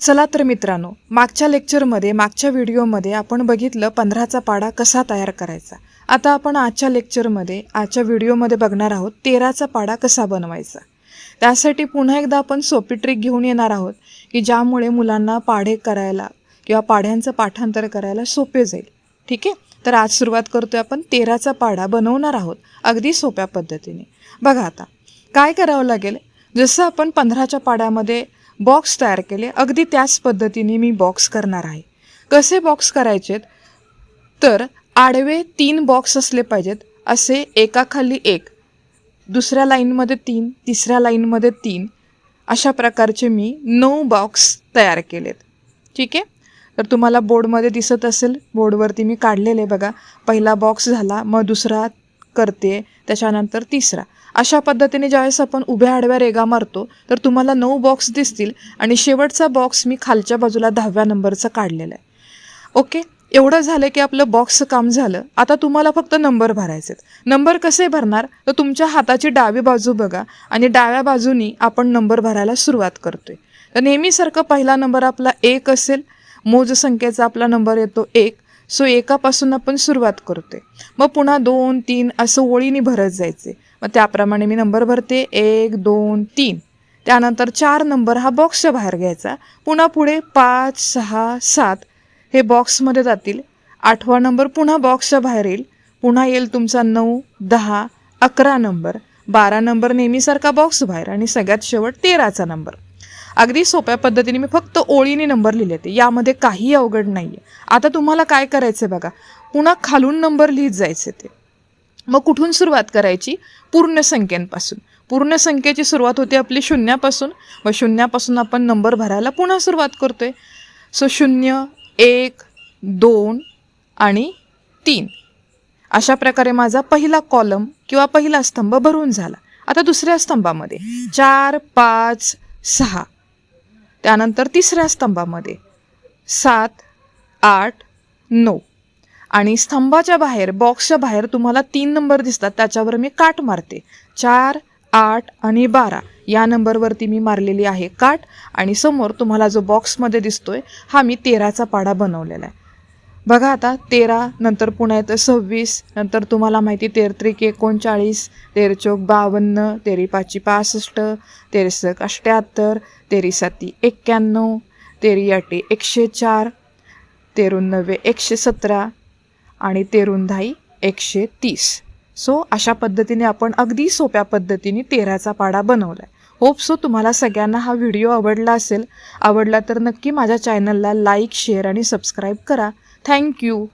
चला तर मित्रांनो, मागच्या लेक्चरमध्ये मागच्या व्हिडिओमध्ये आपण बघितलं 15चा पाढा कसा तयार करायचा. आता आपण आजच्या व्हिडिओमध्ये बघणार आहोत 13चा पाढा कसा बनवायचा. त्यासाठी पुन्हा एकदा आपण सोपी ट्रिक घेऊन येणार आहोत की ज्यामुळे मुलांना पाढे करायला किंवा पाढ्यांचं पाठांतर करायला सोपे जाईल. ठीक आहे, तर आज सुरुवात करतोय आपण 13चा पाढा बनवणार आहोत अगदी सोप्या पद्धतीने. बघा आता काय करावं लागेल. जसं आपण 15च्या पाढ्यामध्ये बॉक्स तयार केले अगदी त्याच पद्धतीने मी बॉक्स करणार आहे. कसे बॉक्स करायचेत तर आडवे 3 बॉक्स असले पाहिजेत, असे एकाखाली एक, दुसऱ्या लाईनमध्ये 3, तिसऱ्या लाईनमध्ये 3, अशा प्रकारचे मी 9 बॉक्स तयार केलेत. ठीक आहे, तर तुम्हाला बोर्डमध्ये दिसत असेल, बोर्डवरती मी काढलेले बघा. पहिला बॉक्स झाला, मग दुसरा करते, त्याच्यानंतर तिसरा. अशा पद्धतीने ज्यावेळेस आपण उभ्या आडव्या रेगा मारतो तर तुम्हाला 9 बॉक्स दिसतील आणि शेवटचा बॉक्स मी खालच्या बाजूला 10व्या नंबरचा काढलेला आहे. ओके, एवढं झालं की आपलं बॉक्सचं काम झालं. आता तुम्हाला फक्त नंबर भरायचे आहेत. नंबर कसे भरणार तर तुमच्या हाताची डावी बाजू बघा आणि डाव्या बाजूनी आपण नंबर भरायला सुरुवात करतोय. तर नेहमीसारखं पहिला नंबर आपला 1 असेल, मोज संख्येचा आपला नंबर येतो 1. सो 1पासून आपण सुरुवात करतोय. मग पुन्हा 2, 3 असं ओळीने भरत जायचे. मग त्याप्रमाणे मी नंबर भरते 1, 2, 3. त्यानंतर 4 नंबर हा बॉक्सच्या बाहेर घ्यायचा. पुन्हा पुढे 5, 6, 7 हे बॉक्समध्ये जातील. 8वा नंबर पुन्हा बॉक्सच्या बाहेर येईल. पुन्हा येईल तुमचा 9, 10, 11 नंबर. 12 नंबर नेहमीसारखा बॉक्स बाहेर आणि सगळ्यात शेवट 13चा नंबर. अगदी सोप्या पद्धतीने मी फक्त ओळीने नंबर लिहिले ते, यामध्ये काही अवघड नाही आहे. आता तुम्हाला काय करायचं बघा, पुन्हा खालून नंबर लिहित जायचे ते. मग कुठून सुरुवात करायची? पूर्ण संख्यांपासून. पूर्ण संख्येची सुरुवात होते आपली 0पासून. मग 0पासून आपण नंबर भरायला पुन्हा सुरुवात करतोय. सो 0, 1, 2 आणि 3. अशा प्रकारे माझा पहिला कॉलम किंवा पहिला स्तंभ भरून झाला. आता दुसऱ्या स्तंभामध्ये 4, 5, 6. त्यानंतर तिसऱ्या स्तंभामध्ये 7, 8, 9. आणि स्तंभाच्या बाहेर, बॉक्सच्या बाहेर तुम्हाला 3 नंबर दिसतात, त्याच्यावर मी काट मारते. 4, 8 आणि 12 या नंबरवरती मी मारलेली आहे काट. आणि समोर तुम्हाला जो बॉक्समध्ये दिसतोय हा मी 13चा पाढा बनवलेला आहे. बघा आता 13 नंतर पुन्हा येतं 26. नंतर तुम्हाला माहिती 13 त्रिक 39, 13 चौक 52, 13 पाची 65, 13 सक 78, 13 साती 91, 13 आठी 104, 13 नव्वे 117 आणि 13 धाई 130. सो अशा पद्धतीने आपण अगदी सोप्या पद्धतीने 13चा पाढा बनवला आहे. होप सो तुम्हाला सगळ्यांना हा व्हिडिओ आवडला असेल. आवडला तर नक्की माझ्या चॅनलला लाईक, शेअर आणि सबस्क्राईब करा. थँक्यू.